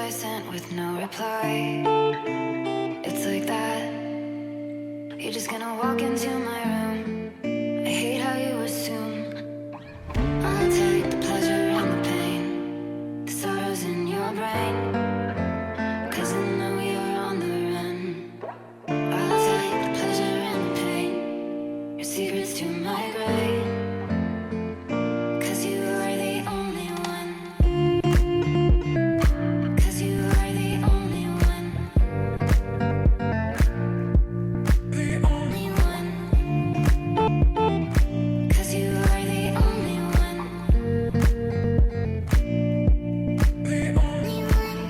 I sent with no reply. It's like that. You're just gonna walk into my room. I hate how you assume I'll take the pleasure and the pain, the sorrows in your brain, 'cause I know you're on the run. I'll take the pleasure and the pain, your secrets to my grave, 'cause you are the only one. 'Cause you are the only one. The only one. 'Cause you are the only one. The only one.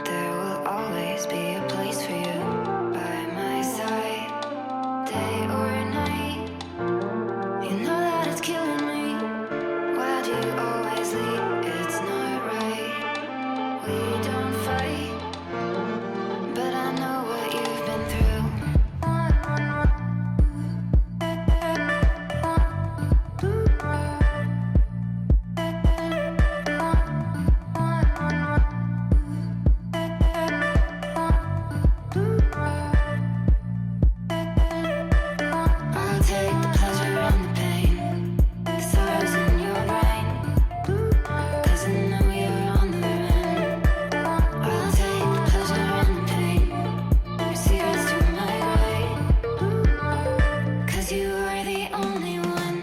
There will always be a place for you by my side, day or night. You know that it's killing me. Why do you always leave? It's not right. We don't fight, but I know what you've been through. I'll take the pleasure and the pain, the sorrows in your brain, 'cause I know you're on the run. I'll take the pleasure and the pain, your secrets to my grave, 'cause you are the only one.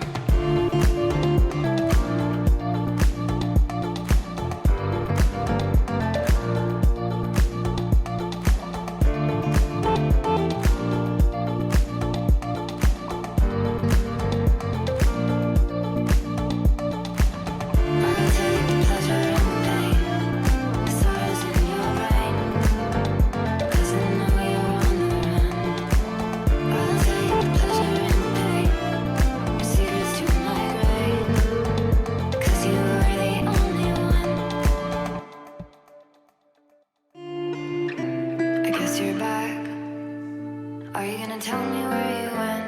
I'll take the pleasure and the pain, the sorrows in your brain, 'cause I know you're on the run. I'll take the pleasure and the pain, your secrets to my grave, 'cause you are the only one. I guess you're back. Are you gonna tell me where you went?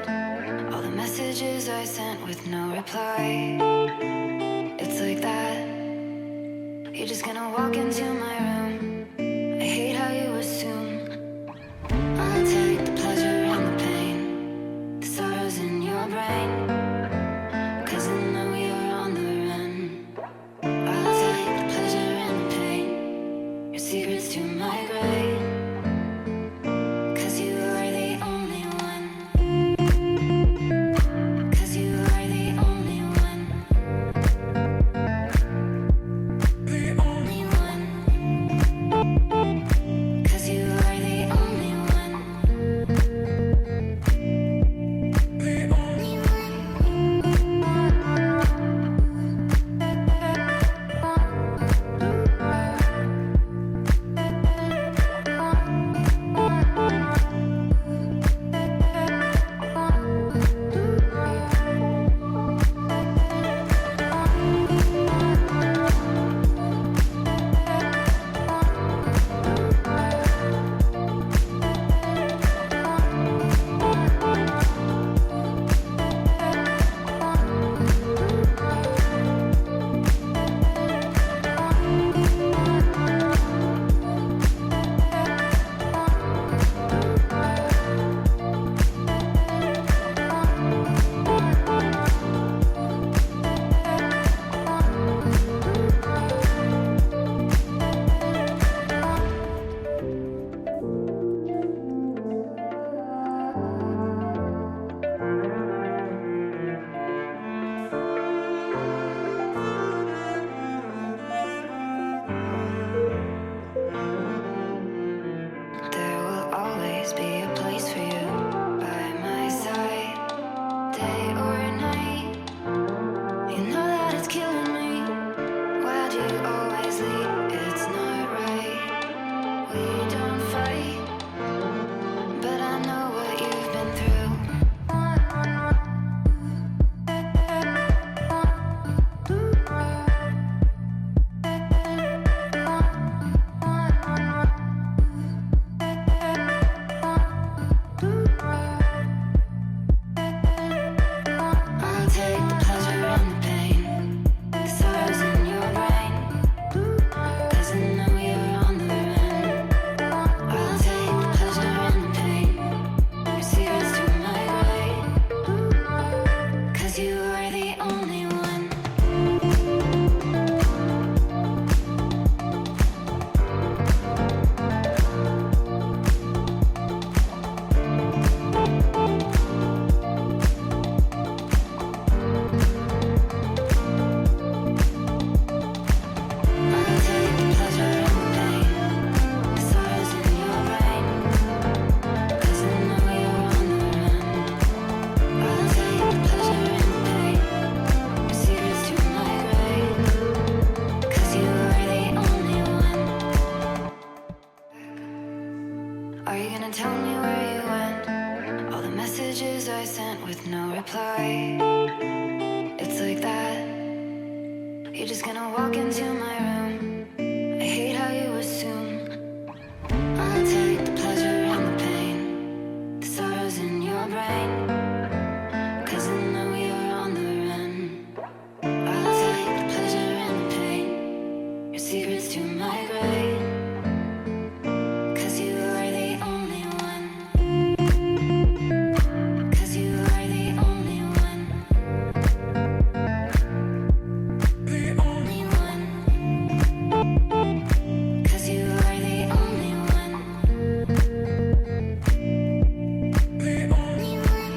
All the messages I sent with no reply. It's like that. You're just gonna walk into my room. I hate how you assume I'll take the pleasure and the pain, the sorrows in your brain, 'cause I know you're on the run. I'll take the pleasure and the pain, your secrets to my grave, 'cause you are the only one. 'Cause you are the only one. The only one. 'Cause you are the only one. sent with no reply. It's like that. You're just gonna walk into my room. I hate how you assume I'll take the pleasure and the pain, the sorrows in your brain, 'cause I know you're on the run. I'll take the pleasure and the pain, your secrets to my grave, 'cause you are the only one. 'Cause you are the only one. The only one. 'Cause you are the only one. The only one.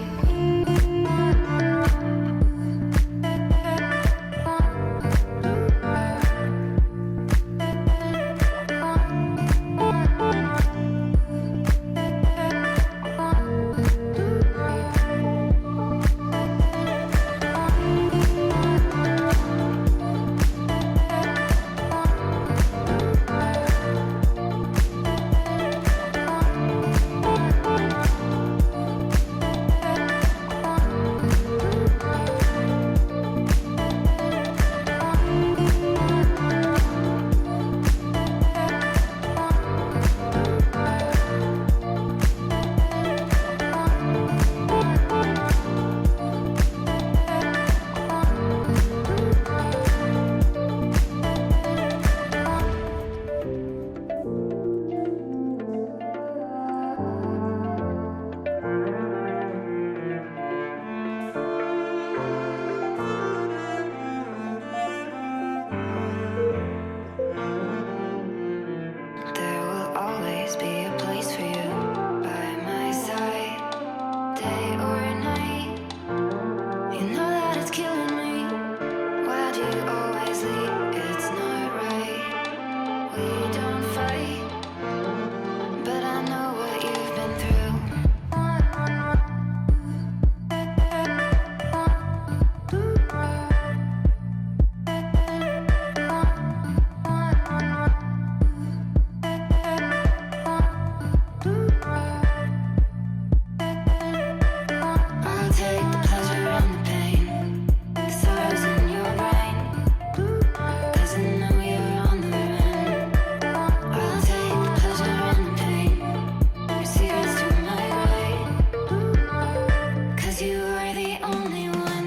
There will always be a place for you by my side, day or night. You know that it's killing me. Why'd you always leave? It's not right. We don't fight, but I know what you've been through. I'll take the pleasure and the pain, the sorrows in your brain, 'cause I know you're on the run. I'll take the pleasure and the pain, your secrets to my grave, 'cause you are the only one.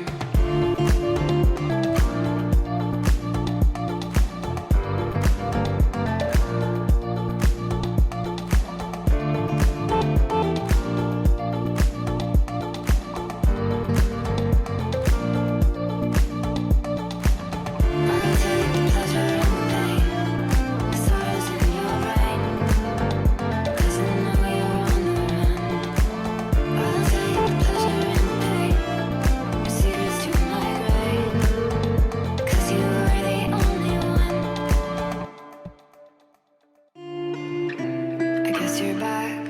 I'll take the pleasure and the pain, the sorrows in your brain, 'cause I know you're on the run. I'll take the pleasure and the pain, your secrets to my grave, 'cause you are the only one. I guess you're back.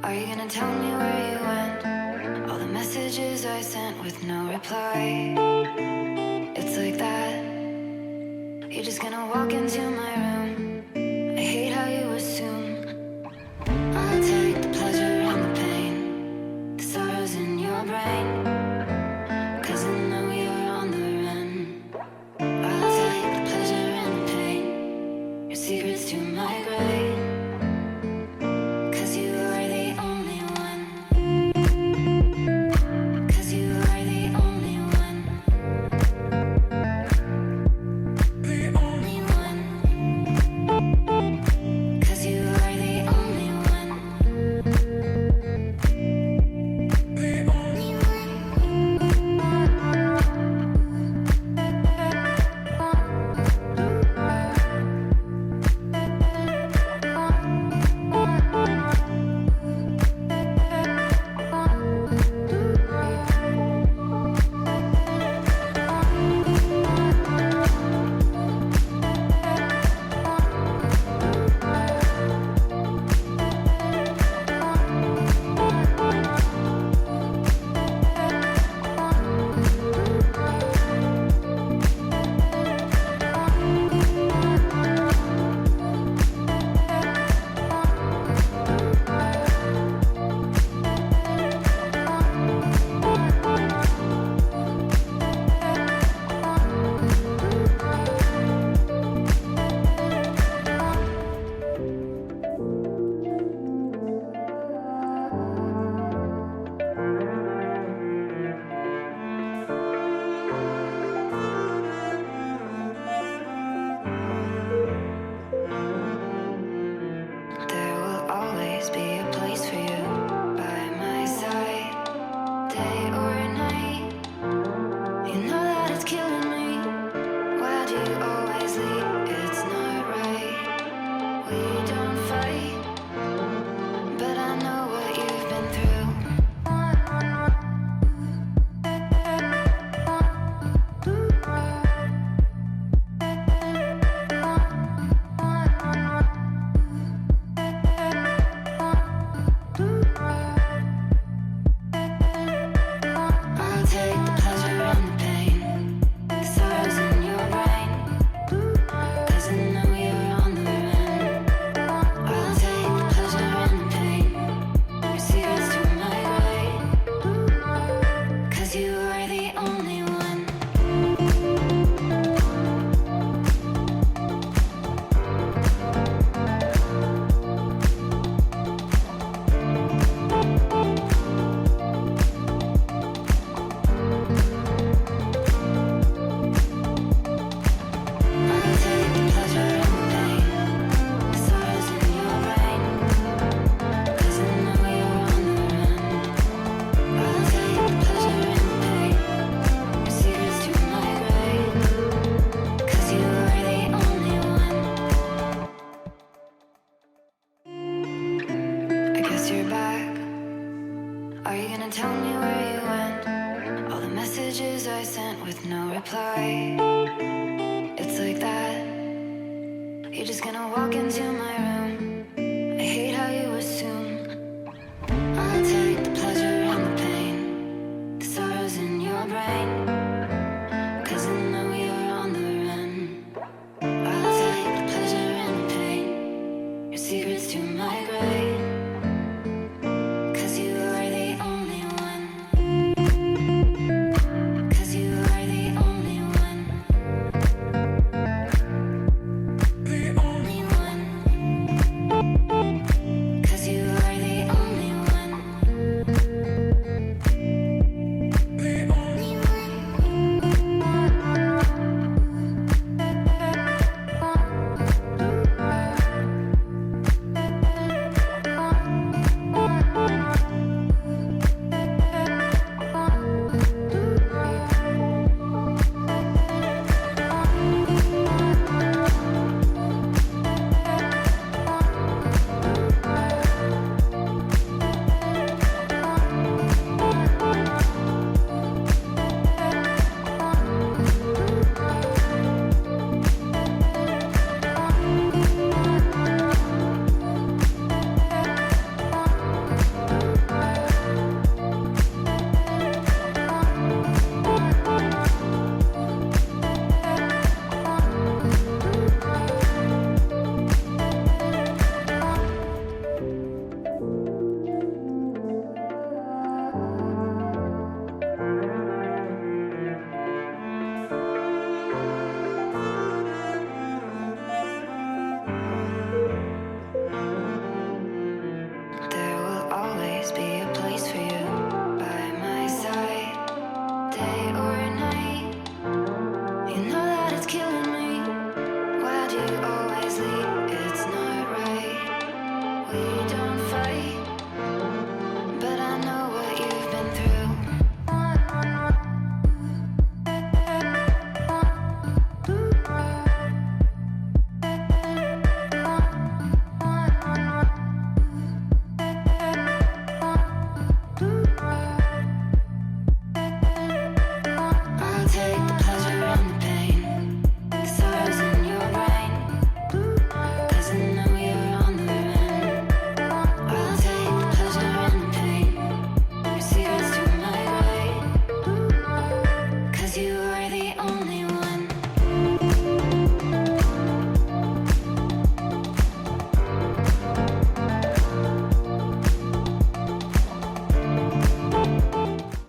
Are you gonna tell me where you went? All the messages I sent with no reply. It's like that. You're just gonna walk into my room. I hate how you assume I'll take the pleasure and the pain, the sorrows in your brain, 'cause I know you're on the run. I'll take the pleasure and the pain, your secrets to my grave, 'cause you are the only one. 'Cause you are the only one. The only one. 'Cause you are the only one. The only one. Are you gonna tell me where you went? All the messages I sent with no reply. It's like that. You're just gonna walk into my room. I hate how you assume I'll take